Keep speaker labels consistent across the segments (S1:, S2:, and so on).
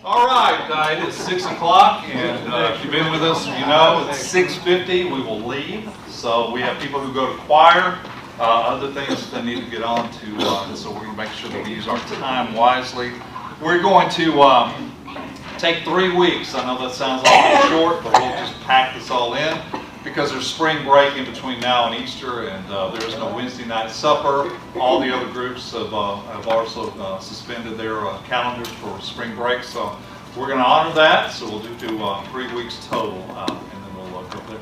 S1: All right, it is 6 o'clock, and if you've been with us, you know it's 6:50. We will leave. So we have people who go to choir, other things that they need to get on to, so we're going to make sure that we use our time wisely. We're going to take 3 weeks. I know that sounds awfully short, but we'll just pack this all in because there's spring break in between now and Easter, and there is no Wednesday night supper. All the other groups have also suspended their calendars for spring break, so we're going to honor that. So we'll do 3 weeks total, and then we'll go there.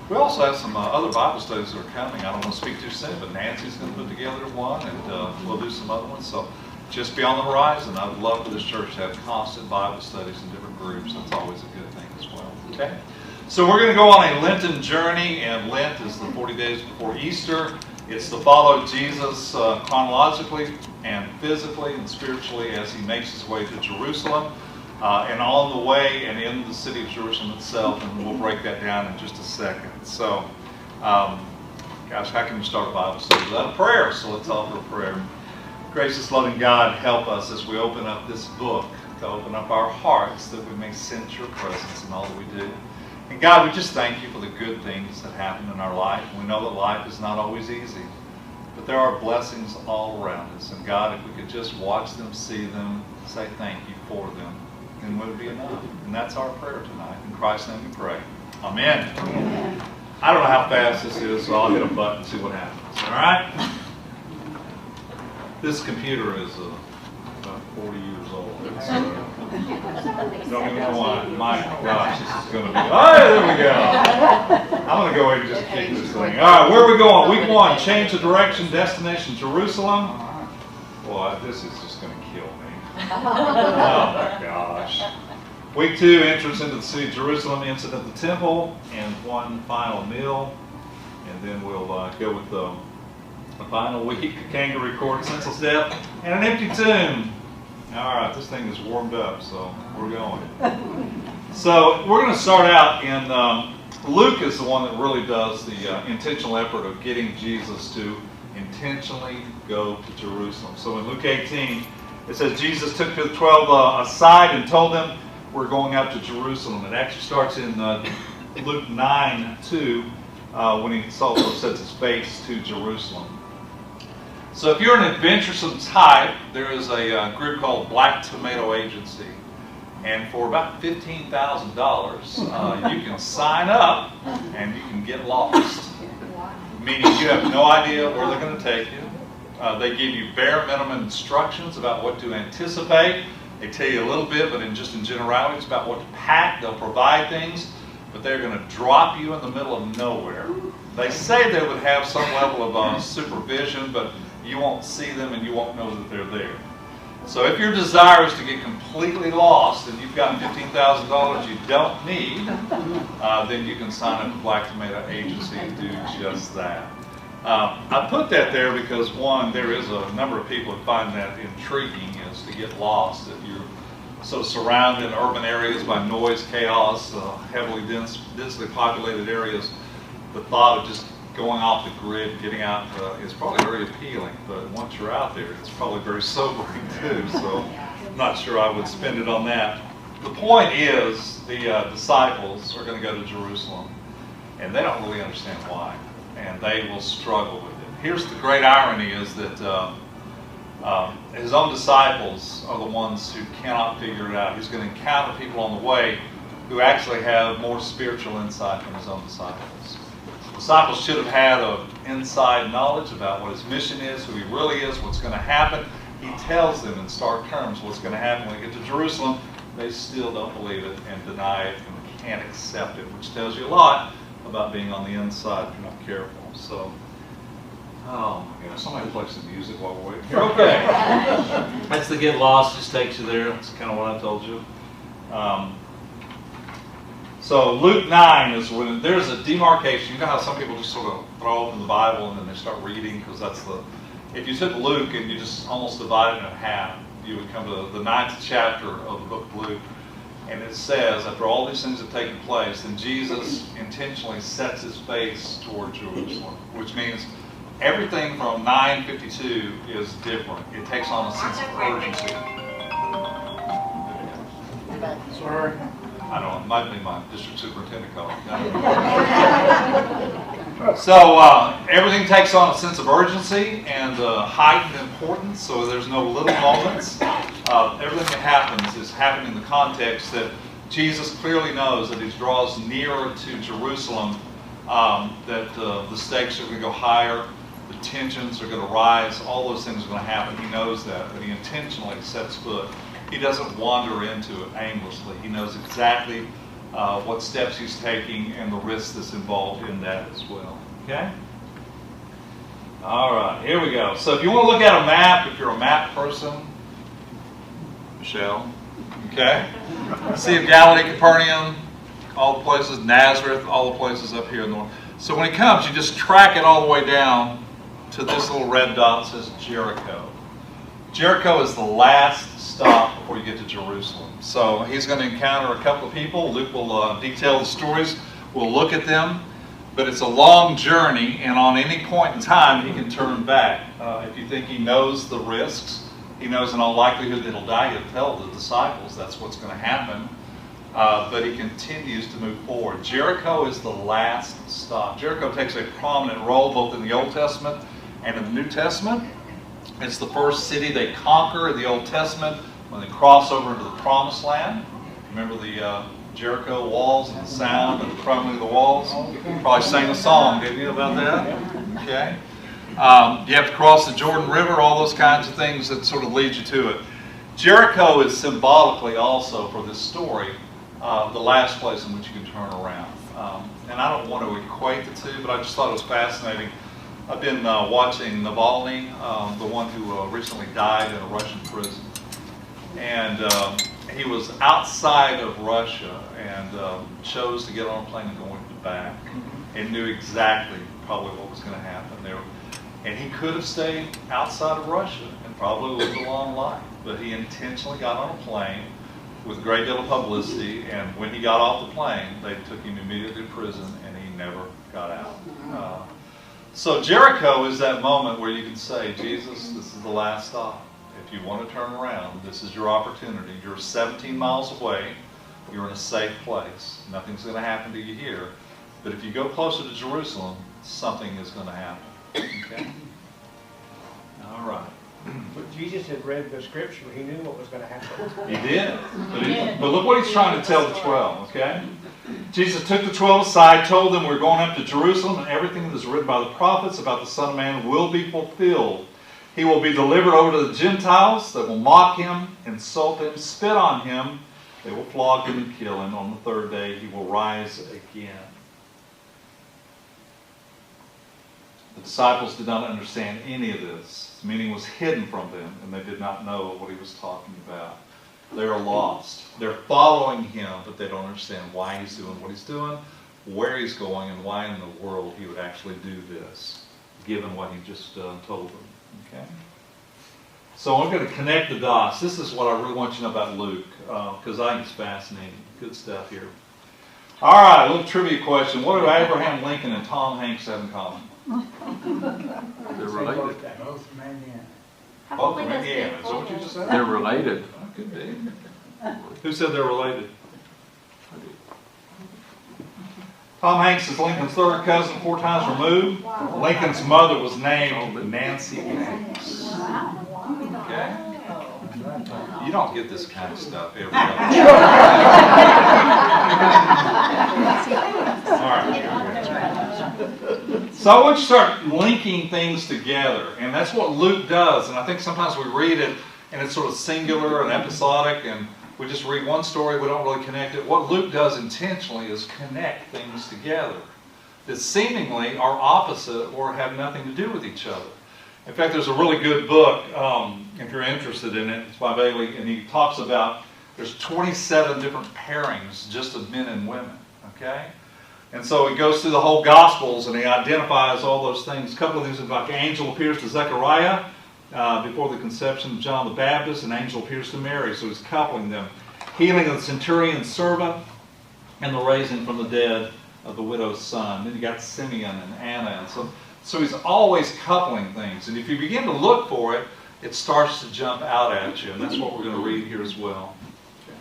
S1: We also have some other Bible studies that are coming. I don't want to speak too soon, but Nancy's going to put together one, and we'll do some other ones. So just be on the horizon. I would love for this church to have constant Bible studies in different groups. That's always a good thing as well. Okay? So we're going to go on a Lenten journey, and Lent is the 40 days before Easter. It's to follow Jesus chronologically and physically and spiritually as he makes his way to Jerusalem, and on the way and in the city of Jerusalem itself, and we'll break that down in just a second. So, gosh, how can you start a Bible study without a prayer? So let's offer a prayer. Gracious, loving God, help us as we open up this book, to open up our hearts that we may sense your presence in all that we do. And God, we just thank you for the good things that happen in our life. We know that life is not always easy, but there are blessings all around us. And God, if we could just watch them, see them, say thank you for them, then would it be enough? And that's our prayer tonight. In Christ's name we pray. Amen. Amen. I don't know how fast this is, so I'll hit a button and see what happens. All right? This computer is about 40 years old. It's, don't even know why. My gosh, this is going to be... Oh, there we go. I'm going to go ahead and just kick this thing. All right, where are we going? Week 1, change of direction, destination Jerusalem. Boy, this is just going to kill me. Oh my gosh. Week 2, entrance into the city of Jerusalem, incident at the temple, and one final meal. And then we'll go with the final week, a kangaroo court, senseless death, and an empty tomb. All right, this thing is warmed up, so we're going. So we're going to start out in, Luke is the one that really does the intentional effort of getting Jesus to intentionally go to Jerusalem. So in Luke 18, it says, Jesus took the 12 aside and told them, we're going out to Jerusalem. It actually starts in Luke 9:2, when he also sets his face to Jerusalem. So if you're an adventuresome type, there is a group called Black Tomato Agency. And for about $15,000, you can sign up and you can get lost. Meaning you have no idea where they're going to take you. They give you bare minimum instructions about what to anticipate. They tell you a little bit, but in generalities about what to pack. They'll provide things, but they're going to drop you in the middle of nowhere. They say they would have some level of supervision, but you won't see them and you won't know that they're there. So if your desire is to get completely lost and you've got $15,000 you don't need, then you can sign up to Black Tomato Agency and do just that. I put that there because, one, there is a number of people that find that intriguing, is to get lost. If you're so surrounded in urban areas by noise, chaos, heavily densely populated areas, the thought of just going off the grid, getting out, is probably very appealing. But once you're out there, it's probably very sobering too. So I'm not sure I would spend it on that. The point is, the disciples are going to go to Jerusalem, and they don't really understand why, and they will struggle with it. Here's the great irony: is that his own disciples are the ones who cannot figure it out. He's going to encounter people on the way who actually have more spiritual insight than his own disciples. Disciples should have had an inside knowledge about what his mission is, who he really is, what's going to happen. He tells them in stark terms what's going to happen when they get to Jerusalem. They still don't believe it and deny it and can't accept it, which tells you a lot about being on the inside if you're not careful. So, oh my goodness, somebody play some music while we're waiting here. Okay. That's the get lost, just takes you there. That's kind of what I told you. So Luke 9 is when there's a demarcation. You know how some people just sort of throw open the Bible and then they start reading, because that's the... If you took Luke and you just almost divide it in half, you would come to the 9th chapter of the book of Luke. And it says, after all these things have taken place, then Jesus intentionally sets his face toward Jerusalem, which means everything from 9:52 is different. It takes on a sense of urgency. I don't know, it might be my district superintendent calling. So everything takes on a sense of urgency and heightened importance, so there's no little moments. Everything that happens is happening in the context that Jesus clearly knows that he draws nearer to Jerusalem, that the stakes are going to go higher, the tensions are going to rise, all those things are going to happen. He knows that, but he intentionally sets foot. He doesn't wander into it aimlessly. He knows exactly what steps he's taking and the risks that's involved in that as well. Okay? All right, here we go. So if you want to look at a map, if you're a map person, Michelle, okay? Sea of Galilee, Capernaum, all the places, Nazareth, all the places up here in the north. So when he comes, you just track it all the way down to this little red dot that says Jericho. Jericho is the last stop before you get to Jerusalem. So he's going to encounter a couple of people. Luke will detail the stories. We'll look at them. But it's a long journey, and on any point in time, he can turn back. If you think he knows the risks, he knows in all likelihood that he'll die. He'll tell the disciples that's what's going to happen. But he continues to move forward. Jericho is the last stop. Jericho takes a prominent role both in the Old Testament and in the New Testament. It's the first city they conquer in the Old Testament when they cross over into the Promised Land. Remember the Jericho walls and the sound and the crumbling of the walls? You probably sang a song, didn't you, about that? Okay. You have to cross the Jordan River, all those kinds of things that sort of lead you to it. Jericho is symbolically also, for this story, the last place in which you can turn around. And I don't want to equate the two, but I just thought it was fascinating. I've been watching Navalny, the one who recently died in a Russian prison. And he was outside of Russia and chose to get on a plane and go back and knew exactly probably what was going to happen there. And he could have stayed outside of Russia and probably lived a long life. But he intentionally got on a plane with a great deal of publicity, and when he got off the plane, they took him immediately to prison, and he never got out. So Jericho is that moment where you can say, Jesus, this is the last stop. If you want to turn around, this is your opportunity. You're 17 miles away. You're in a safe place. Nothing's going to happen to you here. But if you go closer to Jerusalem, something is going to happen. Okay? All right.
S2: But Jesus had read the scripture. He knew what was going to happen.
S1: He did. But look what he's trying to tell the 12, okay? Jesus took the 12 aside, told them we're going up to Jerusalem, and everything that is written by the prophets about the Son of Man will be fulfilled. He will be delivered over to the Gentiles. They will mock him, insult him, spit on him. They will flog him and kill him. On the third day, he will rise again. The disciples did not understand any of this. His meaning was hidden from them, and they did not know what he was talking about. They are lost. They're following him, but they don't understand why he's doing what he's doing, where he's going, and why in the world he would actually do this, given what he just told them. Okay? So I'm going to connect the dots. This is what I really want you to know about Luke, because I think it's fascinating. Good stuff here. All right, a little trivia question. What do Abraham Lincoln and Tom Hanks have in common?
S3: They're related.
S4: Both from Indiana.
S1: Both from Indiana. Is that what you just said?
S3: They're related.
S1: Oh, could be. Who said they're related? Tom Hanks is Lincoln's third cousin, 4 times removed. Lincoln's mother was named Nancy Hanks. Okay? You don't get this kind of stuff every day. All right. So I want you to start linking things together, and that's what Luke does. And I think sometimes we read it, and it's sort of singular and episodic, and we just read one story, we don't really connect it. What Luke does intentionally is connect things together that seemingly are opposite or have nothing to do with each other. In fact, there's a really good book, if you're interested in it, it's by Bailey, and he talks about there's 27 different pairings just of men and women, okay? And so he goes through the whole Gospels and he identifies all those things. A couple of these, like an angel appears to Zechariah before the conception of John the Baptist, an angel appears to Mary, so he's coupling them. Healing of the centurion's servant and the raising from the dead of the widow's son. Then you got Simeon and Anna. And so he's always coupling things. And if you begin to look for it, it starts to jump out at you. And that's what we're going to read here as well. Okay.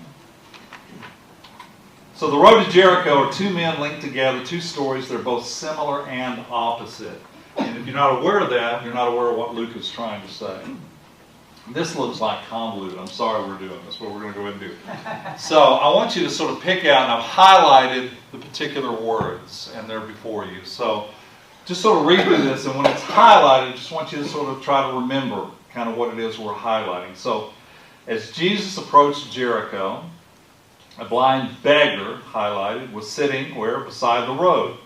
S1: So the road to Jericho are two men linked together, two stories. They're both similar and opposite. And if you're not aware of that, you're not aware of what Luke is trying to say. This looks like convoluted. I'm sorry we're doing this, but we're going to go ahead and do it. So I want you to sort of pick out, and I've highlighted the particular words, and they're before you. So just sort of read through this, and when it's highlighted, I just want you to sort of try to remember kind of what it is we're highlighting. So as Jesus approached Jericho, a blind beggar, highlighted, was sitting where? Beside the road.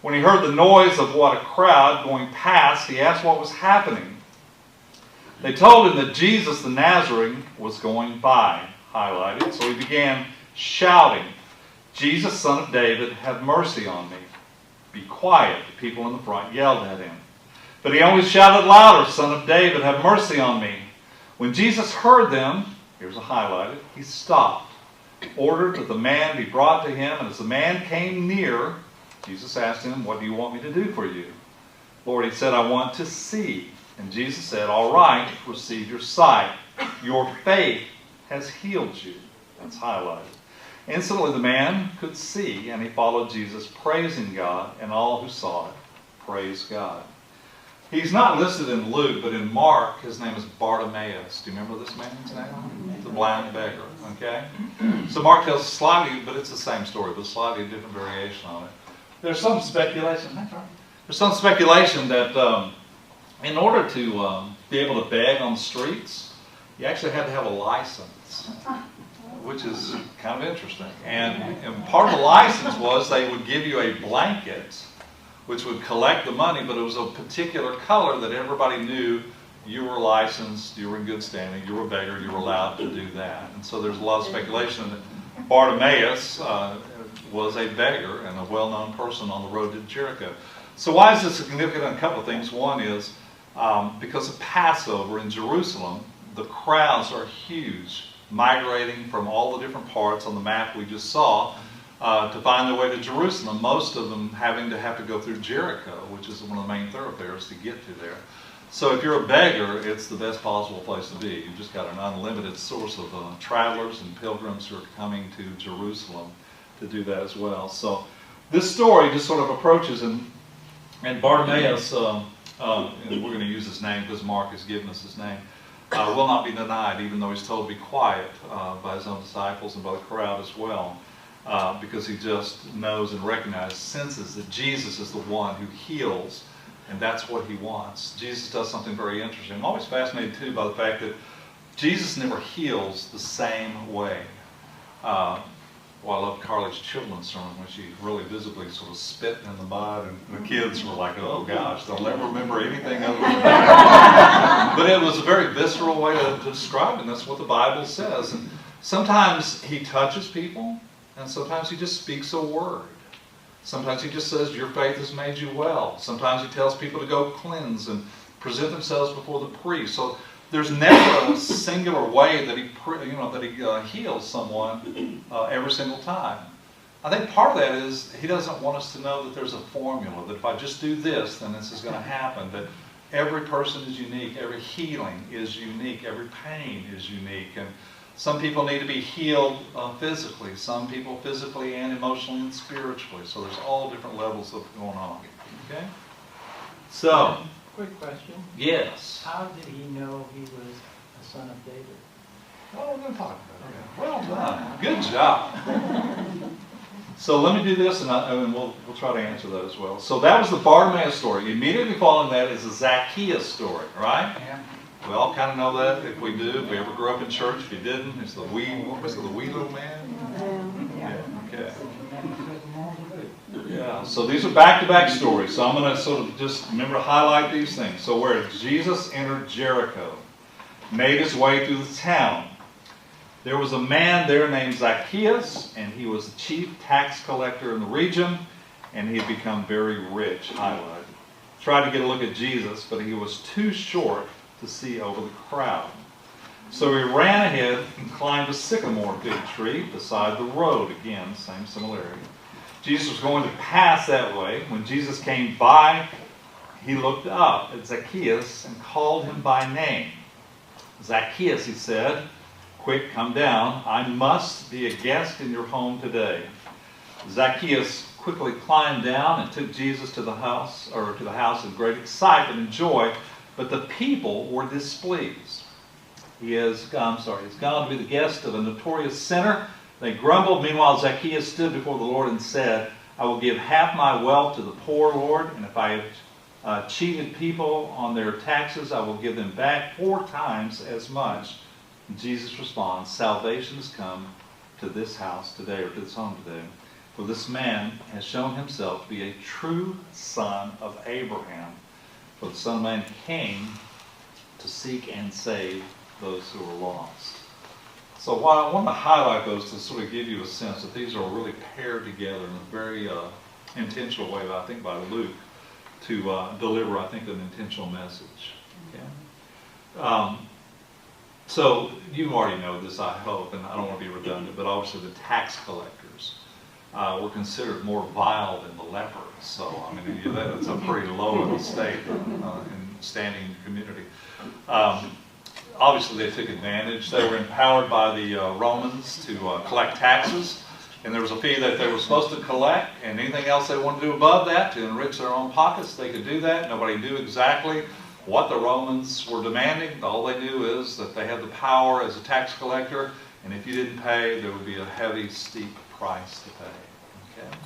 S1: When he heard the noise of what a crowd going past, he asked what was happening. They told him that Jesus the Nazarene was going by, highlighted. So he began shouting, "Jesus, Son of David, have mercy on me." "Be quiet," the people in the front yelled at him. But he only shouted louder, "Son of David, have mercy on me." When Jesus heard them, here's a highlighted, he stopped, ordered that the man be brought to him, and as the man came near, Jesus asked him, "What do you want me to do for you?" "Lord," he said, "I want to see." And Jesus said, "All right, receive your sight. Your faith has healed you." That's highlighted. Instantly the man could see, and he followed Jesus, praising God, and all who saw it praised God. He's not listed in Luke, but in Mark, his name is Bartimaeus. Do you remember this man's name? The blind beggar, okay? So Mark tells slightly, but it's the same story, but slightly different variation on it. There's some speculation. There's some speculation that in order to be able to beg on the streets, you actually had to have a license, which is kind of interesting. And part of the license was they would give you a blanket, which would collect the money, but it was a particular color that everybody knew you were licensed, you were in good standing, you were a beggar, you were allowed to do that. And so there's a lot of speculation that Bartimaeus was a beggar and a well-known person on the road to Jericho. So why is this significant? A couple of things. One is because of Passover in Jerusalem, the crowds are huge, migrating from all the different parts on the map we just saw to find their way to Jerusalem, most of them having to have to go through Jericho, which is one of the main thoroughfares to get to there. So if you're a beggar, it's the best possible place to be. You've just got an unlimited source of travelers and pilgrims who are coming to Jerusalem to do that as well. So this story just sort of approaches, and Bartimaeus, and we're going to use his name because Mark has given us his name, will not be denied, even though he's told to be quiet by his own disciples and by the crowd as well, because he just knows and recognizes, senses that Jesus is the one who heals, and that's what he wants. Jesus does something very interesting. I'm always fascinated, too, by the fact that Jesus never heals the same way. Well, I love Carly's children's sermon when she really visibly sort of spit in the mud, and the kids were like, "Oh gosh, they'll never remember anything other than that." But it was a very visceral way to describe it, and that's what the Bible says. And sometimes he touches people, and sometimes he just speaks a word. Sometimes he just says, "Your faith has made you well." Sometimes he tells people to go cleanse and present themselves before the priest. So there's never a singular way that he heals someone every single time. I think part of that is he doesn't want us to know that there's a formula, that if I just do this, then this is going to happen, that every person is unique, every healing is unique, every pain is unique. And some people need to be healed physically, some people physically and emotionally and spiritually. So there's all different levels of going on. Okay? So,
S4: quick question.
S1: Yes.
S4: How did he know he was a son of David?
S1: Well, we're going to talk about that. Well done. Good job. So let me do this, and we'll try to answer that as well. So that was the Bartimaeus story. Immediately following that is the Zacchaeus story, right?
S4: Yeah.
S1: We all kind of know that if we do. If we ever grew up in church, if you didn't, it's the wee little man. Yeah. Okay. Yeah. So these are back-to-back stories. So I'm going to sort of just remember to highlight these things. So where Jesus entered Jericho, made his way through the town, there was a man there named Zacchaeus, and he was the chief tax collector in the region, and he had become very rich, highlighted. Tried to get a look at Jesus, but he was too short to see over the crowd. So he ran ahead and climbed a sycamore fig tree beside the road. Again, same similarity. Jesus was going to pass that way. When Jesus came by, he looked up at Zacchaeus and called him by name. "Zacchaeus," he said, Quick, come down. I must be a guest in your home today. Zacchaeus quickly climbed down and took Jesus to the house in great excitement and joy, but the people were displeased. He's gone to be the guest of a notorious sinner. They grumbled. Meanwhile, Zacchaeus stood before the Lord and said, I will give half my wealth to the poor, Lord, and if I have cheated people on their taxes, I will give them back 4 times as much. And Jesus responds, salvation has come to this house today, or to this home today, for this man has shown himself to be a true son of Abraham. For the Son of Man came to seek and save those who are lost. So while I want to highlight those to sort of give you a sense that these are really paired together in a very intentional way, I think, by Luke to deliver, I think, an intentional message. Okay? So you already know this, I hope, and I don't want to be redundant, but obviously the tax collectors were considered more vile than the lepers. So, I mean, that's a pretty low of a state in standing in the community. Obviously, they took advantage. They were empowered by the Romans to collect taxes, and there was a fee that they were supposed to collect, and anything else they wanted to do above that to enrich their own pockets, they could do that. Nobody knew exactly what the Romans were demanding. All they knew is that they had the power as a tax collector, and if you didn't pay, there would be a heavy, steep price to pay. Okay?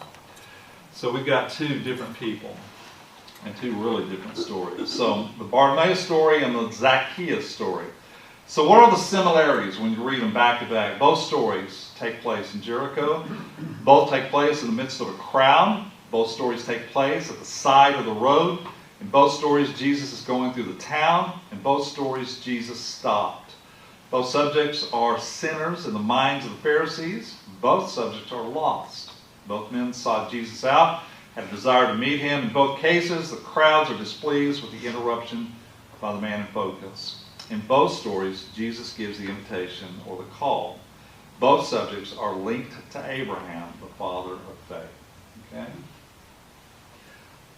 S1: So we've got 2 different people and 2 really different stories. So the Bartimaeus story and the Zacchaeus story. So what are the similarities when you read them back to back? Both stories take place in Jericho. Both take place in the midst of a crowd. Both stories take place at the side of the road. In both stories, Jesus is going through the town. In both stories, Jesus stopped. Both subjects are sinners in the minds of the Pharisees. Both subjects are lost. Both men sought Jesus out, had a desire to meet him. In both cases, the crowds are displeased with the interruption by the man in focus. In both stories, Jesus gives the invitation or the call. Both subjects are linked to Abraham, the father of faith. Okay?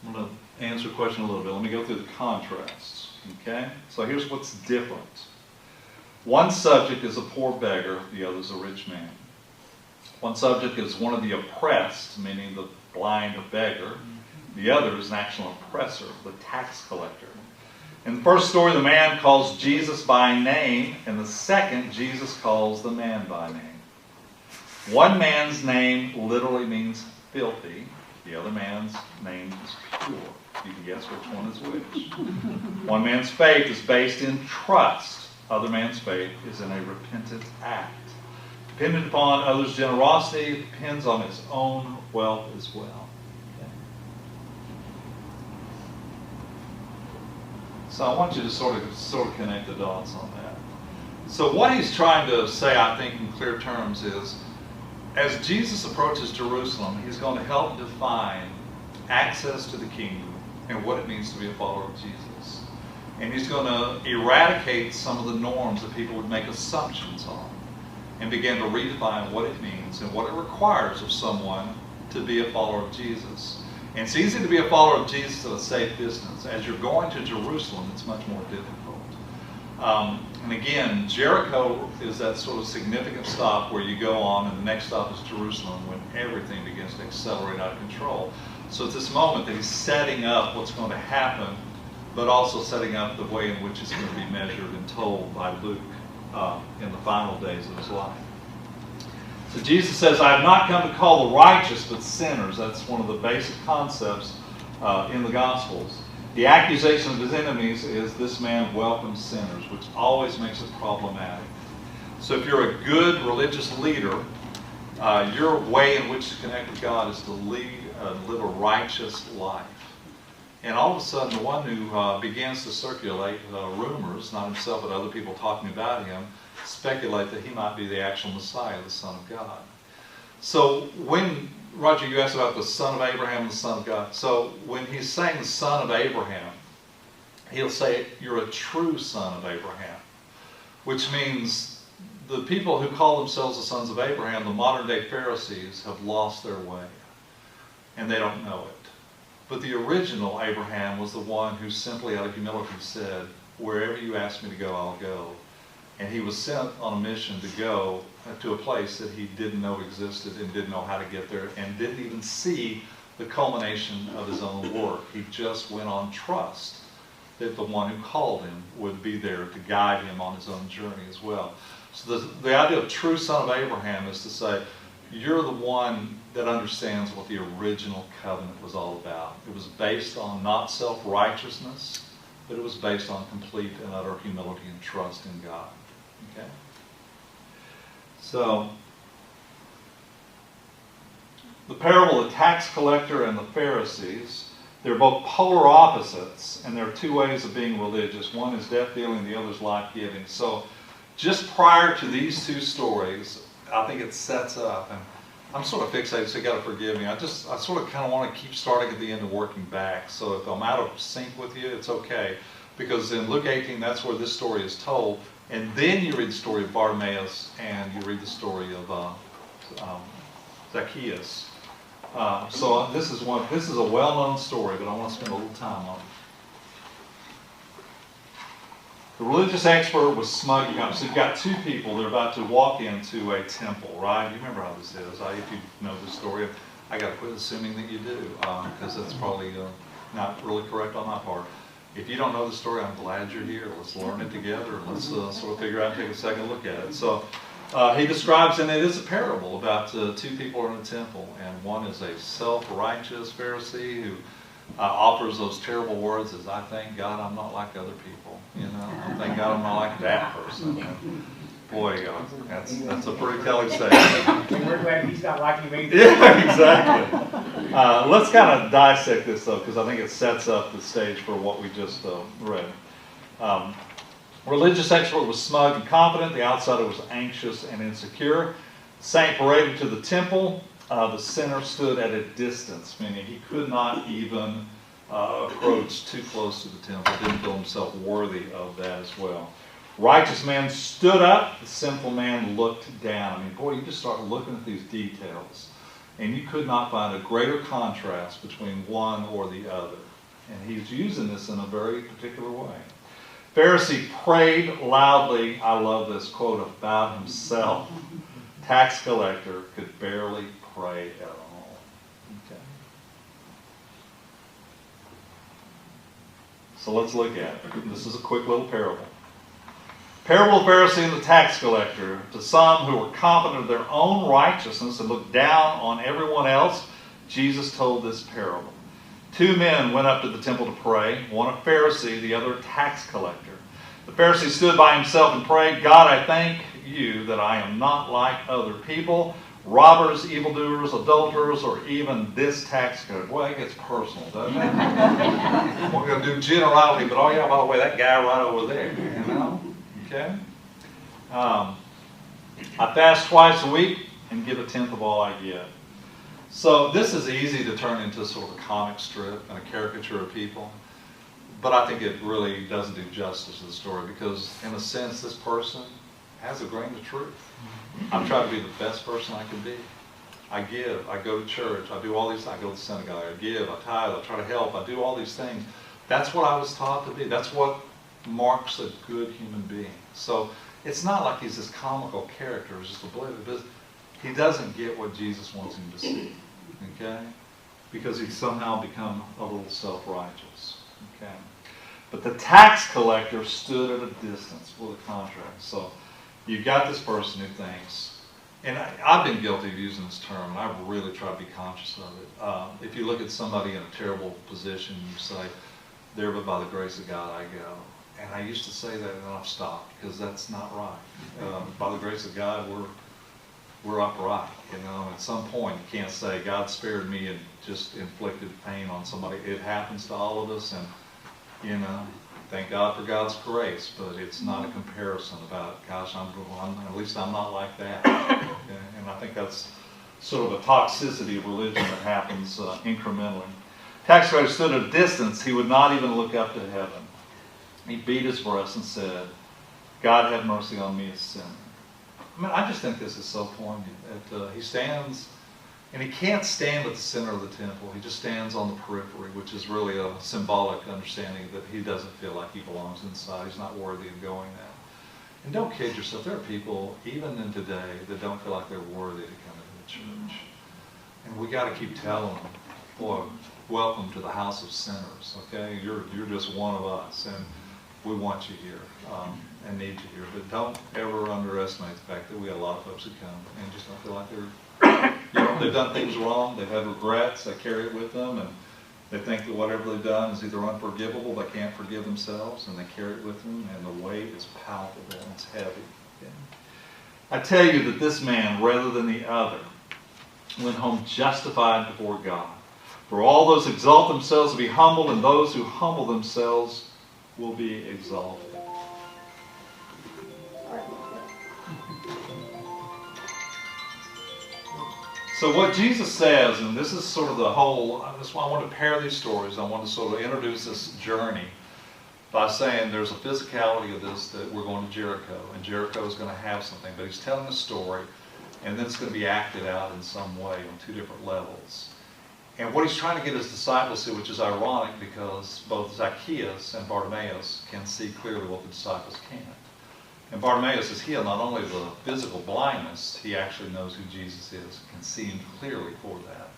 S1: I'm going to answer the question a little bit. Let me go through the contrasts. Okay? So here's what's different. One subject is a poor beggar, the other is a rich man. One subject is one of the oppressed, meaning the blind or beggar. The other is an actual oppressor, the tax collector. In the first story, the man calls Jesus by name. In the second, Jesus calls the man by name. One man's name literally means filthy. The other man's name is pure. You can guess which one is which. One man's faith is based in trust. Other man's faith is in a repentant act. Dependent upon others' generosity, it depends on his own wealth as well. Okay. So I want you to sort of connect the dots on that. So what he's trying to say, I think, in clear terms is, as Jesus approaches Jerusalem, he's going to help define access to the kingdom and what it means to be a follower of Jesus. And he's going to eradicate some of the norms that people would make assumptions on, and begin to redefine what it means and what it requires of someone to be a follower of Jesus. And it's easy to be a follower of Jesus at a safe distance. As you're going to Jerusalem, it's much more difficult. And again, Jericho is that sort of significant stop where you go on, and the next stop is Jerusalem, when everything begins to accelerate out of control. So it's this moment that he's setting up what's going to happen, but also setting up the way in which it's going to be measured and told by Luke in the final days of his life. So Jesus says, I have not come to call the righteous, but sinners. That's one of the basic concepts in the Gospels. The accusation of his enemies is this man welcomes sinners, which always makes it problematic. So if you're a good religious leader, your way in which to connect with God is to live a righteous life. And all of a sudden, the one who begins to circulate rumors, not himself but other people talking about him, speculate that he might be the actual Messiah, the Son of God. So when, Roger, you asked about the Son of Abraham and the Son of God. So when he's saying the Son of Abraham, he'll say, you're a true son of Abraham, which means the people who call themselves the sons of Abraham, the modern day Pharisees, have lost their way, and they don't know it. But the original Abraham was the one who simply out of humility said, wherever you ask me to go, I'll go. And he was sent on a mission to go to a place that he didn't know existed and didn't know how to get there and didn't even see the culmination of his own work. He just went on trust that the one who called him would be there to guide him on his own journey as well. So the idea of true son of Abraham is to say, you're the one that understands what the original covenant was all about. It was based on not self-righteousness, but it was based on complete and utter humility and trust in God. Okay? So, the parable of the tax collector and the Pharisees, they're both polar opposites, and there are two ways of being religious. One is death-dealing, the other is life-giving. So, just prior to these two stories, I think it sets up, and I'm sort of fixated, so you got to forgive me. I sort of kind of want to keep starting at the end and working back. So if I'm out of sync with you, it's okay. Because in Luke 18, that's where this story is told. And then you read the story of Bartimaeus, and you read the story of Zacchaeus. So this is a well-known story, but I want to spend a little time on it. The religious expert was smuggling up. So you've got two people. They're about to walk into a temple, right? You remember how this is. If you know the story, I got to quit assuming that you do, because that's probably not really correct on my part. If you don't know the story, I'm glad you're here. Let's learn it together, and let's sort of figure out and take a second look at it. So he describes, and it is a parable about two people are in a temple, and one is a self-righteous Pharisee who offers those terrible words as, I thank God I'm not like other people. I thank God I'm not like that person. And boy, that's a pretty telling statement.
S2: And we're glad he's not like him either.
S1: Yeah, exactly. Let's kind of dissect this, though, because I think it sets up the stage for what we just read. Religious expert was smug and confident. The outsider was anxious and insecure. Saint paraded to the temple. The sinner stood at a distance, meaning he could not even approach too close to the temple. Didn't feel himself worthy of that as well. Righteous man stood up. The sinful man looked down. I mean, boy, you just start looking at these details, and you could not find a greater contrast between one or the other. And he's using this in a very particular way. Pharisee prayed loudly, I love this quote, about himself. Tax collector could barely pray at all. Okay. So let's look at it. This is a quick little parable. Parable of the Pharisee and the tax collector. To some who were confident of their own righteousness and looked down on everyone else, Jesus told this parable. Two men went up to the temple to pray, one a Pharisee, the other a tax collector. The Pharisee stood by himself and prayed, God, I thank you that I am not like other people, robbers, evildoers, adulterers, or even this tax collector. Well, it gets personal, doesn't it? We're going to do generality, but oh yeah, by the way, that guy right over there, Okay? I fast twice a week and give a tenth of all I get. So this is easy to turn into sort of a comic strip and a caricature of people. But I think it really doesn't do justice to the story because, in a sense, this person has a grain of truth. I'm trying to be the best person I can be. I give. I go to church. I do all these things. I go to the synagogue. I give. I tithe. I try to help. I do all these things. That's what I was taught to be. That's what marks a good human being. So it's not like he's this comical character who's just oblivious, but he doesn't get what Jesus wants him to see. Okay? Because he's somehow become a little self-righteous. Okay? But the tax collector stood at a distance with a contract. So you've got this person who thinks, and I've been guilty of using this term, and I've really tried to be conscious of it. If you look at somebody in a terrible position, you say, there but by the grace of God I go. And I used to say that, and then I've stopped, because that's not right. By the grace of God, we're upright. At some point, you can't say, God spared me and just inflicted pain on somebody. It happens to all of us, and thank God for God's grace, but it's not a comparison about, gosh, at least I'm not like that. Okay? And I think that's sort of a toxicity of religion that happens incrementally. Tax collector stood at a distance. He would not even look up to heaven. He beat his breast and said, God have mercy on me, a sinner. I mean, I just think this is so poignant. He stands, and he can't stand at the center of the temple. He just stands on the periphery, which is really a symbolic understanding that he doesn't feel like he belongs inside. He's not worthy of going there. And don't kid yourself. There are people, even in today, that don't feel like they're worthy to come into the church. And we got to keep telling them, boy, welcome to the house of sinners, okay? You're just one of us, and we want you here and need you here. But don't ever underestimate the fact that we got a lot of folks who come and just don't feel like they're, they've done things wrong, they've had regrets, they carry it with them, and they think that whatever they've done is either unforgivable, they can't forgive themselves, and they carry it with them, and the weight is palpable and it's heavy. Okay? I tell you that this man, rather than the other, went home justified before God. For all those who exalt themselves will be humbled, and those who humble themselves will be exalted. So what Jesus says, and this is sort of the whole, that's why I want to pair these stories. I want to sort of introduce this journey by saying there's a physicality of this, that we're going to Jericho, and Jericho is going to have something, but he's telling a story, and then it's going to be acted out in some way on two different levels. And what he's trying to get his disciples to, which is ironic because both Zacchaeus and Bartimaeus can see clearly what the disciples can't. And Bartimaeus is healed not only of the physical blindness, he actually knows who Jesus is, can see him clearly for that.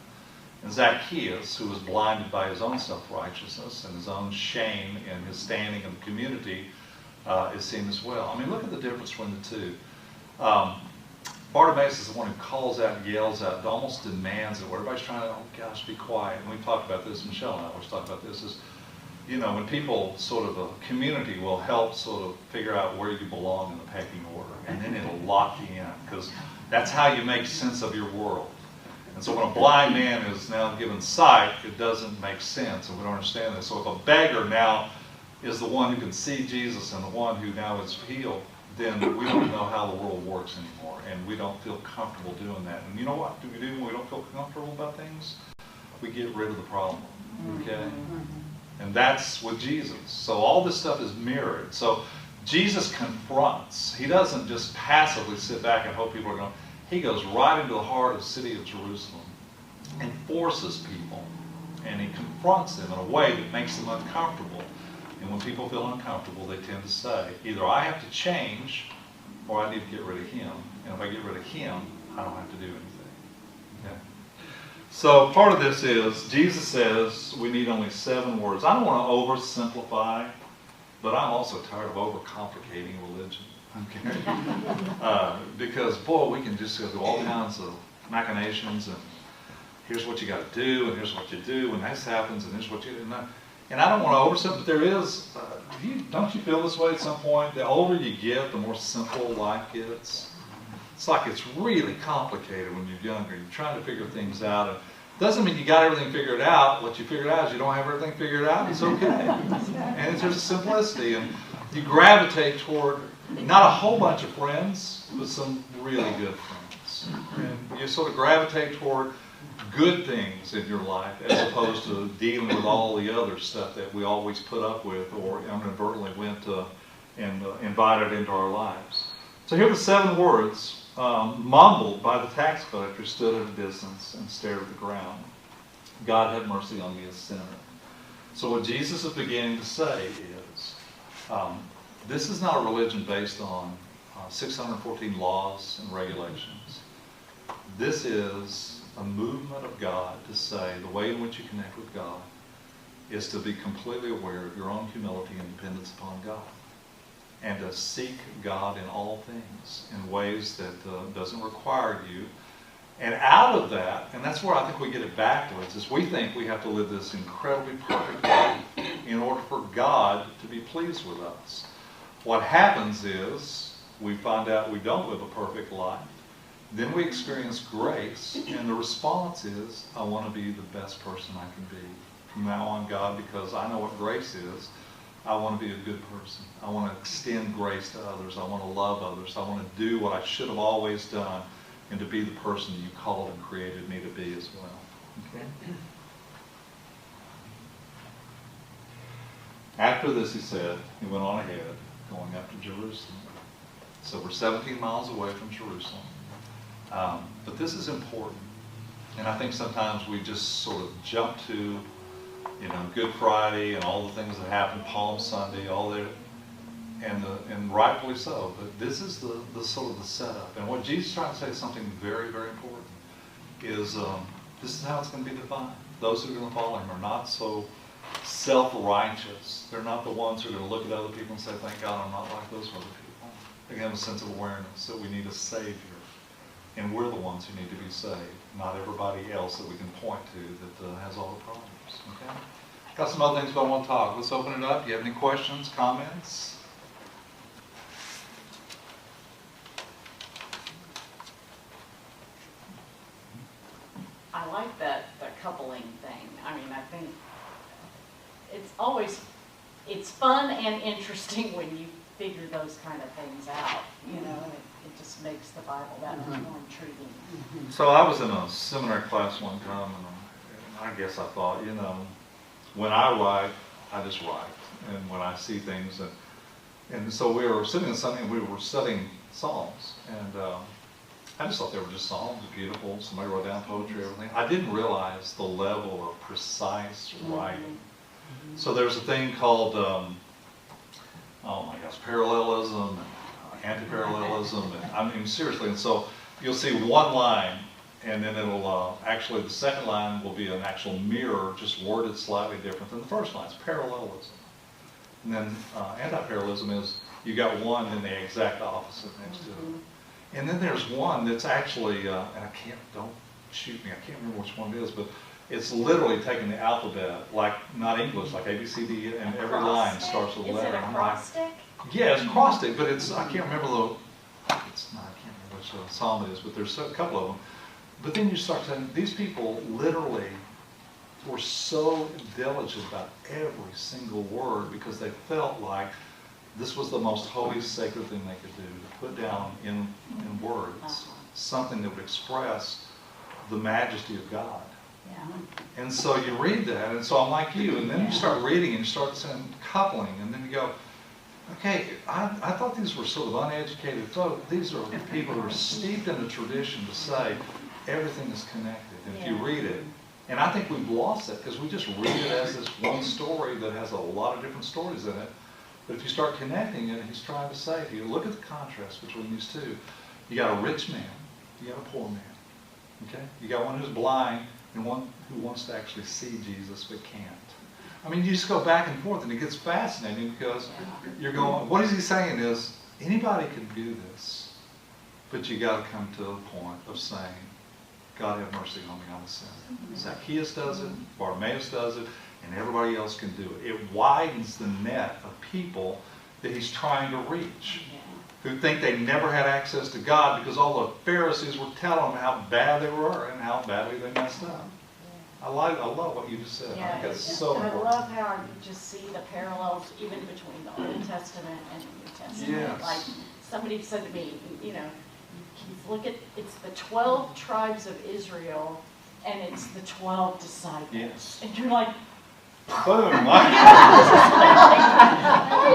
S1: And Zacchaeus, who was blinded by his own self-righteousness and his own shame and his standing in the community, is seen as well. I mean, look at the difference between the two. Bartimaeus is the one who calls out and yells out, almost demands it, where everybody's trying to, oh gosh, be quiet. And we talked about this, Michelle and I always talk about this, is, you know, when people, sort of a community will help sort of figure out where you belong in the pecking order, and then it'll lock you in, because that's how you make sense of your world. And so when a blind man is now given sight, it doesn't make sense, and we don't understand this. So if a beggar now is the one who can see Jesus and the one who now is healed, then we don't know how the world works anymore, and we don't feel comfortable doing that. And you know what do we do when we don't feel comfortable about things? We get rid of the problem, okay? And that's with Jesus. So all this stuff is mirrored. So Jesus confronts. He doesn't just passively sit back and hope people are going. He goes right into the heart of the city of Jerusalem and forces people. And he confronts them in a way that makes them uncomfortable. And when people feel uncomfortable, they tend to say, either I have to change or I need to get rid of him. And if I get rid of him, I don't have to do anything. Okay? So part of this is, Jesus says we need only 7 words. I don't want to oversimplify, but I'm also tired of overcomplicating religion. Okay? Because, boy, we can just go through all kinds of machinations, and here's what you got to do, and here's what you do, and this happens, and here's what you do. And I don't want to oversimplify, but there is, don't you feel this way at some point? The older you get, the more simple life gets. It's like it's really complicated when you're younger. You're trying to figure things out. It doesn't mean you got everything figured out. What you figured out is you don't have everything figured out. It's okay. And it's just simplicity. And you gravitate toward not a whole bunch of friends, but some really good friends. And you sort of gravitate toward good things in your life as opposed to dealing with all the other stuff that we always put up with or inadvertently went and invited into our lives. So here are the 7 words. Mumbled by the tax collector, stood at a distance and stared at the ground. God have mercy on me, a sinner. So what Jesus is beginning to say is, this is not a religion based on 614 laws and regulations. This is a movement of God to say the way in which you connect with God is to be completely aware of your own humility and dependence upon God, and to seek God in all things in ways that doesn't require you. And out of that, and that's where I think we get it backwards, is we think we have to live this incredibly perfect life in order for God to be pleased with us. What happens is we find out we don't live a perfect life. Then we experience grace, and the response is, I want to be the best person I can be from now on, God, because I know what grace is. I want to be a good person. I want to extend grace to others. I want to love others. I want to do what I should have always done, and to be the person you called and created me to be as well. Okay? After this, he said, he went on ahead, going up to Jerusalem. So we're 17 miles away from Jerusalem. But this is important. And I think sometimes we just sort of jump to, Good Friday and all the things that happened, Palm Sunday, all that. and rightfully so. But this is the sort of the setup. And what Jesus is trying to say is something very, very important. Is this is how it's going to be defined. Those who are going to follow him are not so self-righteous. They're not the ones who are going to look at other people and say, "Thank God I'm not like those other people." They have a sense of awareness that we need a Savior. And we're the ones who need to be saved, not everybody else that we can point to that has all the problems. Okay? Got some other things, but I want to talk. Let's open it up. Do you have any questions, comments?
S5: I like that coupling thing. I mean, I think it's fun and interesting when you figure those kind of things out, you know, and it just makes the Bible that much more intriguing.
S1: So I was in a seminary class one time, and I guess I thought, you know, when I write, I just write. And when I see things, and so we were sitting in something, we were studying Psalms, and I just thought they were just Psalms, beautiful. Somebody wrote down poetry, everything. I didn't realize the level of precise writing. So there's a thing called, oh my gosh, parallelism and anti-parallelism. And I mean, seriously. And so you'll see one line, and then it'll actually the second line will be an actual mirror, just worded slightly different than the first line. It's parallelism. And then anti-parallelism is you got one and the exact opposite next to it. And then there's one that's actually, and don't shoot me, I can't remember which one it is, but it's literally taking the alphabet, like not English, like A, B, C, D, and every line starts with a letter.
S5: Is it a acrostic?
S1: Yeah, it's acrostic, but it's, I can't remember I can't remember which psalm it is, but there's a couple of them. But then you start saying, these people literally were so diligent about every single word because they felt like this was the most holy, sacred thing they could do, to put down in words something that would express the majesty of God.
S5: Yeah.
S1: And so you read that, and so I'm like you, and then you start reading and you start saying coupling, and then you go, okay, I thought these were sort of uneducated folk. These are people who are steeped in the tradition to say everything is connected. And if you read it, and I think we've lost it because we just read it as this one story that has a lot of different stories in it. But if you start connecting it, he's trying to say to you, look at the contrast between these two. You got a rich man, you got a poor man. Okay? You got one who's blind and one who wants to actually see Jesus but can't. I mean, you just go back and forth, and it gets fascinating because you're going, what is he saying is, anybody can do this, but you got to come to the point of saying, God have mercy on me, I'm a sinner. Zacchaeus does it, Bartimaeus does it, and everybody else can do it. It widens the net of people that he's trying to reach, who think they never had access to God because all the Pharisees were telling them how bad they were and how badly they messed up. I love what you just said.
S5: Yeah,
S1: I think that's so important.
S5: I love how you just see the parallels even between the Old Testament and the New Testament.
S1: Yes.
S5: Like somebody said to me, you know, you look at, it's the 12 tribes of Israel and it's the 12 disciples.
S1: Yes.
S5: And you're like,
S1: Boom.
S5: I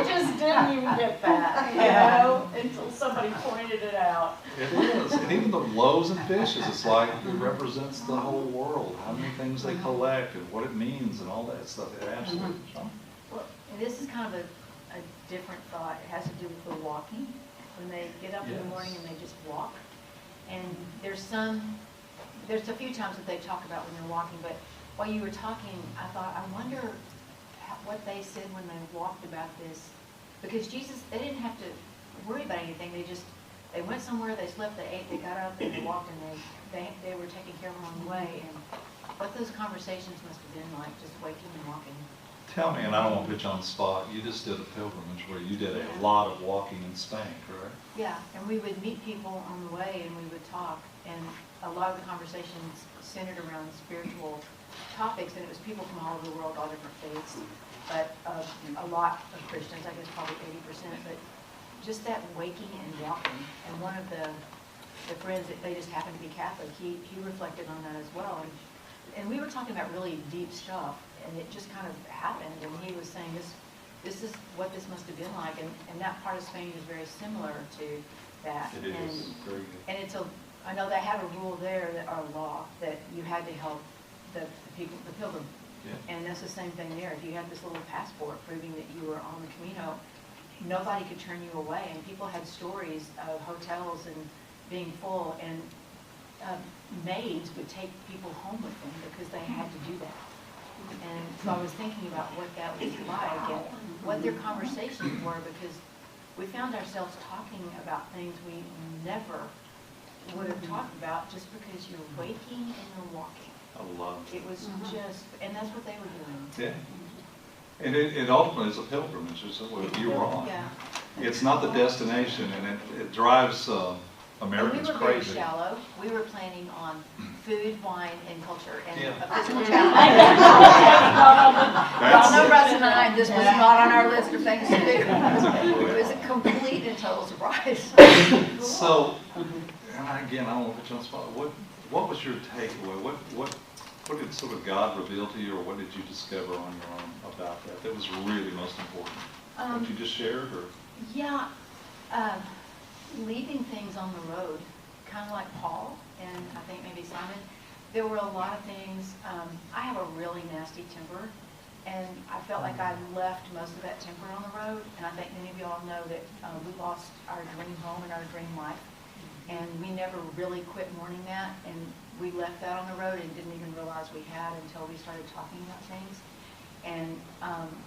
S5: just didn't even get that, you know, until somebody pointed it out.
S1: It is. And even the loaves and fishes, it's like it represents the whole world. How many things they collect and what it means and all that stuff. It absolutely.
S6: Well, and this is kind of a different thought. It has to do with the walking. When they get up in the morning and they just walk. And there's a few times that they talk about when they're walking, but while you were talking, I thought, I wonder what they said when they walked about this. Because Jesus, they didn't have to worry about anything. They went somewhere, they slept, they ate, they got up, and they walked, and they were taking care of them on the way. And what those conversations must have been like, just waking and walking.
S1: Tell me, and I don't want to put you on the spot, you just did a pilgrimage where you did a lot of walking in Spain, correct?
S6: Yeah, and we would meet people on the way and we would talk. And a lot of the conversations centered around spiritual topics, and it was people from all over the world, all different faiths, but a lot of Christians, I guess probably 80%, but just that waking and walking. And one of the friends, they just happened to be Catholic, he reflected on that as well. And we were talking about really deep stuff, and it just kind of happened, and he was saying this is what this must have been like, and that part of Spain is very similar to that.
S1: It is, very good.
S6: And I know they have a rule there, or a law, that you had to help the people, the pilgrim.
S1: Yeah.
S6: And that's the same thing there. If you had this little passport proving that you were on the Camino, nobody could turn you away. And people had stories of hotels and being full, and maids would take people home with them because they had to do that. And so I was thinking about what that was like and what their conversations were, because we found ourselves talking about things we never would have talked about just because you're waking and you're walking.
S1: I love it.
S6: It was just, and that's what they were doing.
S1: Yeah. And it ultimately is a pilgrimage, is what you were on.
S6: Yeah.
S1: It's not the destination, and it drives Americans
S6: And we were
S1: crazy.
S6: very shallow. We were planning on food, wine, and culture, and
S1: Yeah.
S6: a physical challenge. Y'all know Russ and I, this was not on our list of things to do. It was a complete and total surprise.
S1: So, and again, I don't want to put you on the spot. What was your takeaway? What did sort of God reveal to you, or what did you discover on your own about that? That was really most important. What you just shared, or?
S6: Yeah, leaving things on the road, kind of like Paul, and I think maybe Simon. There were a lot of things. I have a really nasty temper, and I felt like I left most of that temper on the road. And I think many of y'all know that we lost our dream home and our dream life, and we never really quit mourning that. And we left that on the road and didn't even realize we had until we started talking about things. And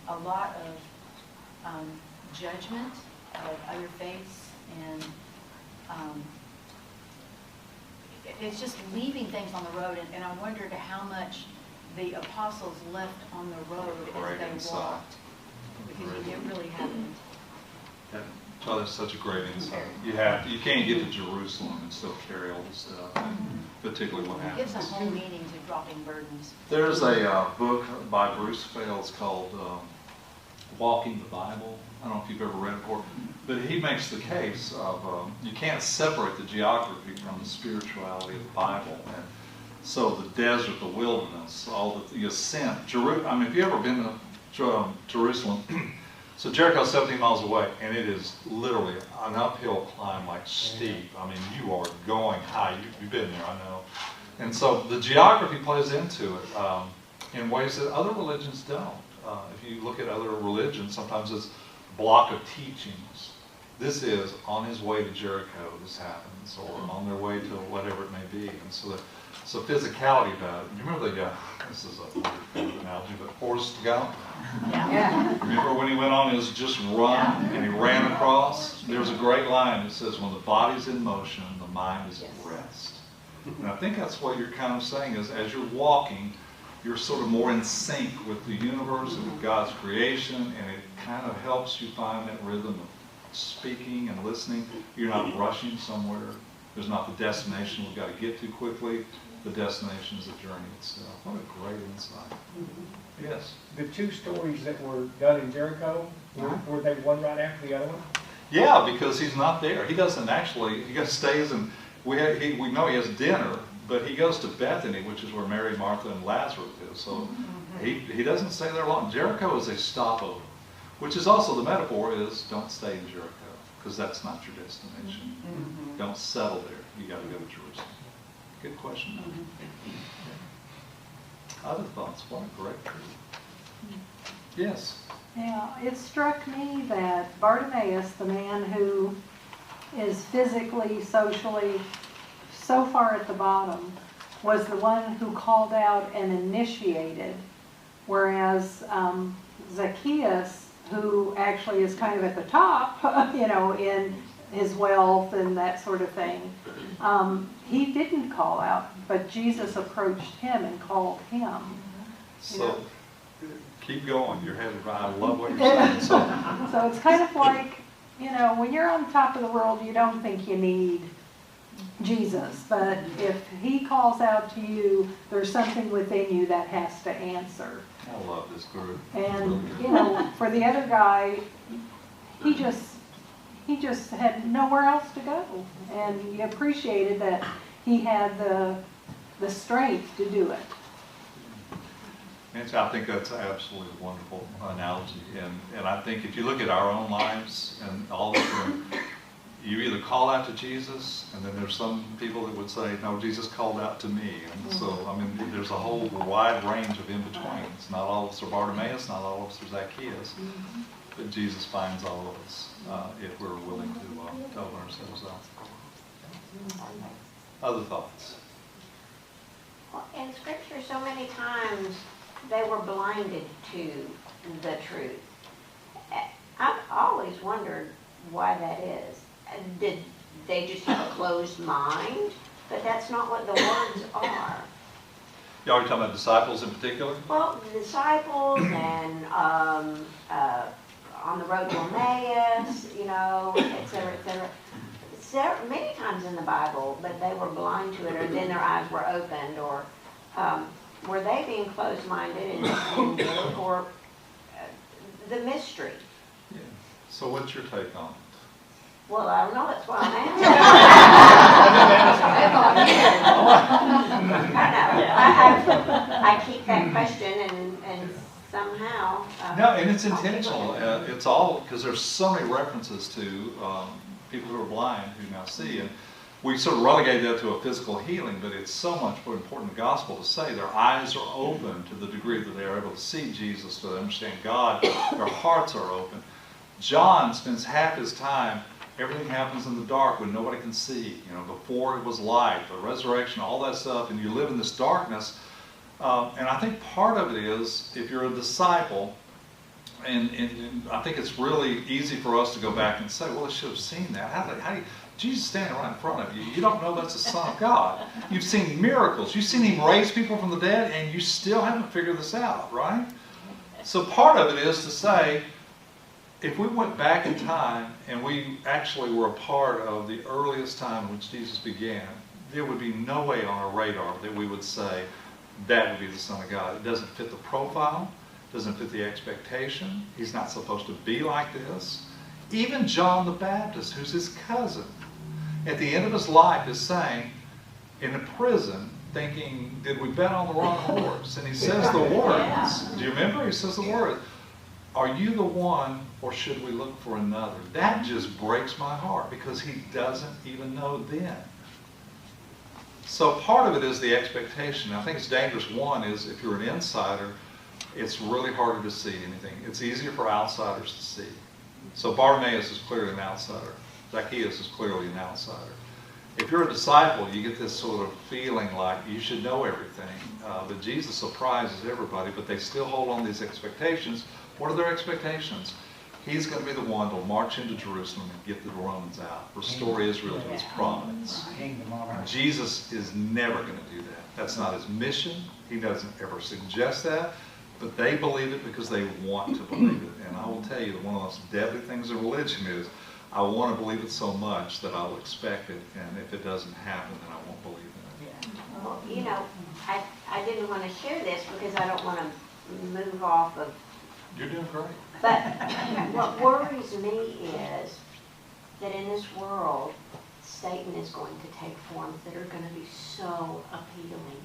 S6: a lot of judgment of other faiths, and it's just leaving things on the road. And I wondered how much the apostles left on the road
S1: Great
S6: as they
S1: insight.
S6: walked, because it really happened.
S1: Oh, that's such a great insight. You can't get to Jerusalem and still carry all this stuff, particularly what
S6: It gives
S1: happens.
S6: a whole meaning to dropping burdens.
S1: There's a book by Bruce Fales called Walking the Bible. I don't know if you've ever read it before, but he makes the case of you can't separate the geography from the spirituality of the Bible. And so the desert, the wilderness, all the ascent. I mean, if you've ever been to Jerusalem, so Jericho's 17 miles away, and it is literally an uphill climb, like steep. I mean, you are going high. You've been there, I know. And so the geography plays into it in ways that other religions don't. If you look at other religions, sometimes it's a block of teachings. This is on his way to Jericho, this happens, or on their way to whatever it may be. And so the physicality about it. You remember this is a weird analogy, but Forrest Gump?
S6: Yeah.
S1: Remember when he went on his just run and he ran across? There's a great line that says, when the body's in motion, the mind is at rest. And I think that's what you're kind of saying is, as you're walking, you're sort of more in sync with the universe and with God's creation, and it kind of helps you find that rhythm of speaking and listening. You're not rushing somewhere. There's not the destination we've got to get to quickly. The destination is the journey itself. What a great insight. Yes?
S2: The two stories that were done in Jericho, were they one right after the other one?
S1: Yeah, because he's not there. He doesn't actually, he just stays and we know he has dinner, but he goes to Bethany, which is where Mary, Martha, and Lazarus is. So he doesn't stay there long. Jericho is a stopover, which is also the metaphor is don't stay in Jericho, because that's not your destination. Don't settle there. You got to go to Jerusalem. Good question. Other thoughts? What a great truth. Yes.
S7: Yeah, it struck me that Bartimaeus, the man who is physically, socially so far at the bottom, was the one who called out and initiated, whereas Zacchaeus, who actually is kind of at the top, in his wealth and that sort of thing, he didn't call out, but Jesus approached him and called him.
S1: So keep going. You're headed right. I love what you're saying.
S7: So it's kind of like, when you're on top of the world, you don't think you need Jesus. But if he calls out to you, there's something within you that has to answer.
S1: I love this group.
S7: And, for the other guy, he just had nowhere else to go. And he appreciated that he had the strength to do it.
S1: And I think that's absolutely a wonderful analogy. And I think if you look at our own lives and all that, you either call out to Jesus, and then there's some people that would say, no, Jesus called out to me. And so, there's a whole wide range of in-betweens. Not all of us are Bartimaeus, not all of us are Zacchaeus. But Jesus finds all of us if we're willing to open ourselves up. Other thoughts?
S8: Well, in Scripture, so many times they were blinded to the truth. I've always wondered why that is. Did they just have a closed mind? But that's not what the words are.
S1: Y'all are talking about disciples in particular?
S8: Well, the disciples and on the road to Emmaus, et cetera, et cetera. Many times in the Bible, but they were blind to it, or then their eyes were opened, or were they being closed-minded or the mystery?
S1: Yeah. So what's your take on it?
S8: Well, I don't know, that's why I'm asking. I keep that question and somehow.
S1: No, and it's intentional. It's all, because there's so many references to people who are blind who now see. And we sort of relegate that to a physical healing, but it's so much more important in the gospel to say their eyes are open to the degree that they are able to see Jesus, to understand God. Their hearts are open. John spends half his time, everything happens in the dark when nobody can see. Before it was light, the resurrection, all that stuff, and you live in this darkness. And I think part of it is, if you're a disciple, and I think it's really easy for us to go back and say, well, I should have seen that. How do you, Jesus standing right in front of you. You don't know that's the Son of God. You've seen miracles. You've seen Him raise people from the dead, and you still haven't figured this out, right? So part of it is to say, if we went back in time and we actually were a part of the earliest time in which Jesus began, there would be no way on our radar that we would say that would be the Son of God. It doesn't fit the profile, doesn't fit the expectation. He's not supposed to be like this. Even John the Baptist, who's his cousin, at the end of his life is saying, in a prison, thinking, did we bet on the wrong horse? And he says the words. Do you remember? He says the words. Are you the one, or should we look for another? That just breaks my heart, because he doesn't even know then. So part of it is the expectation. I think it's dangerous. One is, if you're an insider, it's really harder to see anything. It's easier for outsiders to see. So Bartimaeus is clearly an outsider. Zacchaeus is clearly an outsider. If you're a disciple, you get this sort of feeling like you should know everything. But Jesus surprises everybody, but they still hold on to these expectations. What are their expectations? He's going to be the one to march into Jerusalem and get the Romans out, restore Israel to its prominence. Jesus is never going to do that. That's not his mission. He doesn't ever suggest that. But they believe it because they want to believe it. And I will tell you that one of the most deadly things in religion is, I want to believe it so much that I'll expect it, and if it doesn't happen, then I won't believe in it.
S8: Well, I didn't want to share this because I don't want to move off of.
S1: You're doing great.
S8: But what worries me is that in this world, Satan is going to take forms that are going to be so appealing.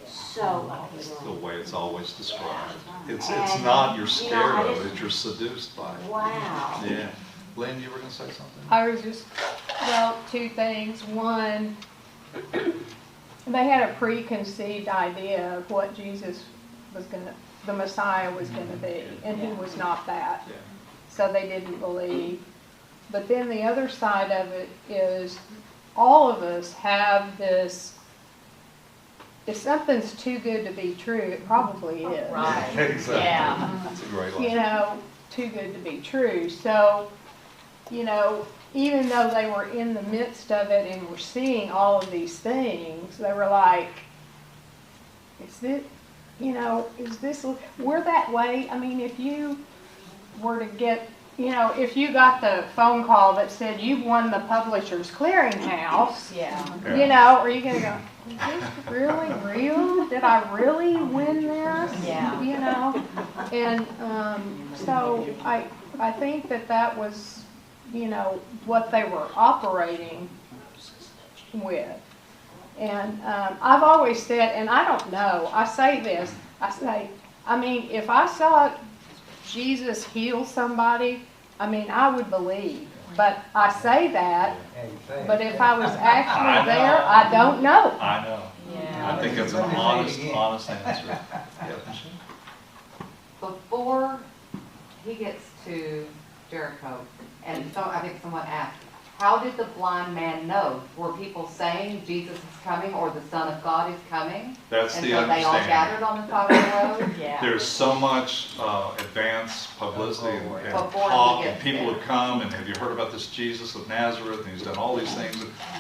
S8: So
S1: It's the
S8: appealing.
S1: way it's always described. It's
S8: And,
S1: not you're scared
S8: I
S1: of
S8: just-
S1: it, you're seduced by it.
S8: Wow.
S1: Yeah. Lynn, you were going to say something?
S9: I was just, two things. One, they had a preconceived idea of what Jesus was the Messiah was going to be, and he was not that.
S1: Yeah.
S9: So they didn't believe. But then the other side of it is, all of us have this, if something's too good to be true, it probably is.
S5: Right.
S1: Exactly.
S5: Yeah.
S1: That's a great line.
S9: Too good to be true. So, even though they were in the midst of it and were seeing all of these things, they were like, is this, we're that way? I mean, if you were to get, if you got the phone call that said you've won the Publishers Clearinghouse,
S5: Yeah.
S9: are you going to go, is this really real? Did I really win this?
S5: Yeah.
S9: And so I think that was, what they were operating with. And I've always said, and I don't know, I say this, if I saw Jesus heal somebody, I would believe. But I say that, but if I was actually there, I don't know.
S1: I know.
S5: Yeah.
S1: I think that's an honest answer. Yeah.
S6: Before
S10: he gets to Jericho, and so I think someone asked, how did the blind man know? Were people saying Jesus is coming or the Son of God is coming?
S1: That's
S10: And
S1: the
S10: so they all
S1: understanding.
S10: gathered on the side of the road?
S5: Yeah.
S1: There's so much advanced publicity and
S10: Before he
S1: talk, and
S10: gets
S1: people
S10: there.
S1: have come, and have you heard about this Jesus of Nazareth? And he's done all these things.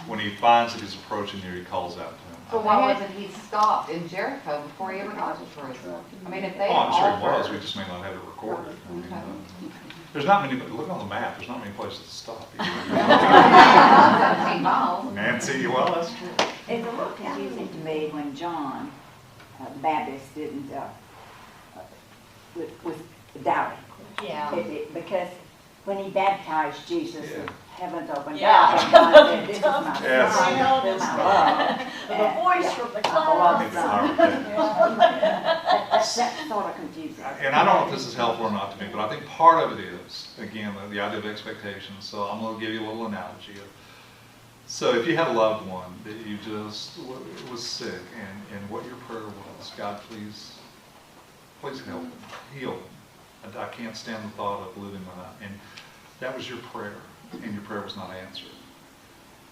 S1: When he finds that he's approaching here, he calls out to him.
S10: So why wasn't he stopped in Jericho before he ever got to Jerusalem? I mean, if they
S1: Oh, I'm sure he
S10: all
S1: was.
S10: heard-
S1: We just may not have it recorded. I mean,
S10: Okay.
S1: there's not many. Look on the map. There's not many places to stop.
S10: 17 miles.
S1: Nancy, well, that's true.
S11: It's a little confusing to me when John the Baptist didn't, was doubting.
S5: Yeah.
S11: Because when he baptized Jesus,
S1: Yeah.
S11: the heavens opened
S5: Yeah.
S11: up, and God said, "This is my
S1: Yes.
S11: son, whom I love."
S5: The voice
S11: Yeah,
S5: from the
S11: I love
S5: clouds.
S11: son. That's sort of confusing.
S1: And I don't know if this is helpful or not to me, but I think part of it is, again, the idea of expectations. So I'm going to give you a little analogy. So if you had a loved one that you just was sick, and what your prayer was, God, please help them, heal them. I can't stand the thought of living without. And that was your prayer, and your prayer was not answered.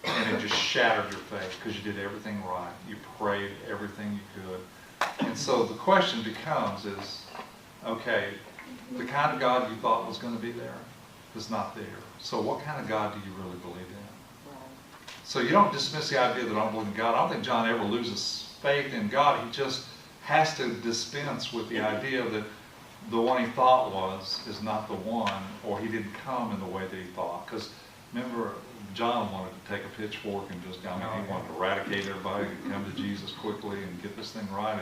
S1: And it just shattered your faith because you did everything right. You prayed everything you could. And so the question becomes is, okay, the kind of God you thought was going to be there is not there. So what kind of God do you really believe in? So you don't dismiss the idea that I don't believe in God. I don't think John ever loses faith in God. He just has to dispense with the idea that the one he thought was is not the one, or he didn't come in the way that he thought. Because remember, John wanted to take a pitchfork and just, he wanted to eradicate everybody and come to Jesus quickly and get this thing right.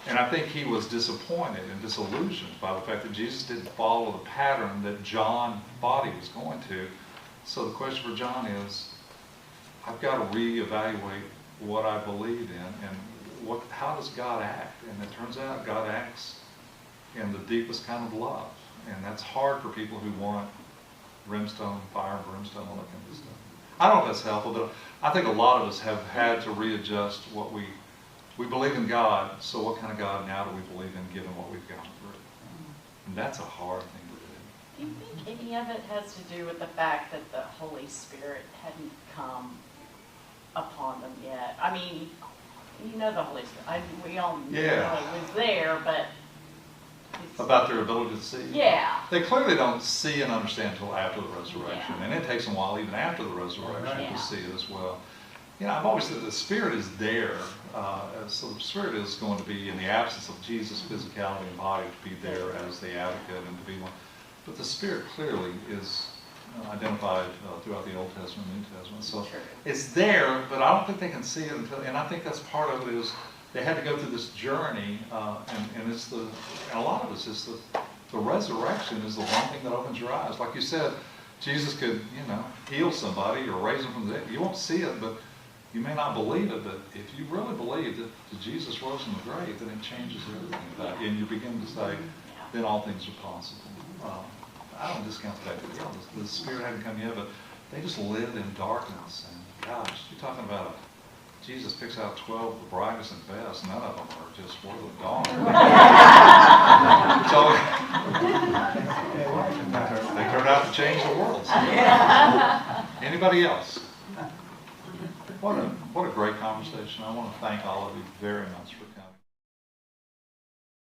S1: And I think he was disappointed and disillusioned by the fact that Jesus didn't follow the pattern that John thought he was going to. So the question for John is, I've got to reevaluate what I believe in and how does God act? And it turns out God acts in the deepest kind of love. And that's hard for people who want brimstone, fire and brimstone, all that kind of stuff. I don't know if that's helpful, but I think a lot of us have had to readjust what we believe in God, so what kind of God now do we believe in given what we've gone through? And that's a hard thing to do.
S5: Do you think any of it has to do with the fact that the Holy Spirit hadn't come upon them yet? I mean, you know the Holy Spirit. We all know it was there, but...
S1: About their ability to see?
S5: Yeah.
S1: They clearly don't see and understand until after the resurrection.
S5: Yeah.
S1: And it takes them a while, even after the resurrection,
S5: Yeah.
S1: to see it as well. You know, I've always said the Spirit is there. So the Spirit is going to be, in the absence of Jesus' physicality and body, to be there as the advocate and to be one. But the Spirit clearly is identified throughout the Old Testament and New Testament. So it's there, but I don't think they can see it until, and I think that's part of it is they had to go through this journey, and it's and a lot of us, it's the resurrection is the one thing that opens your eyes. Like you said, Jesus could, heal somebody or raise them from the dead. You won't see it, but you may not believe it, but if you really believe that Jesus rose from the grave, then it changes everything about you, and you begin to say, then all things are possible. I don't discount the fact that the Spirit hadn't come yet, but they just lived in darkness. And gosh, you're talking about Jesus picks out 12 of the brightest and best. None of them are just worth of dawn. So they turned out to change the world. So. Anybody else? What a great conversation. I want to thank all of you very much for coming.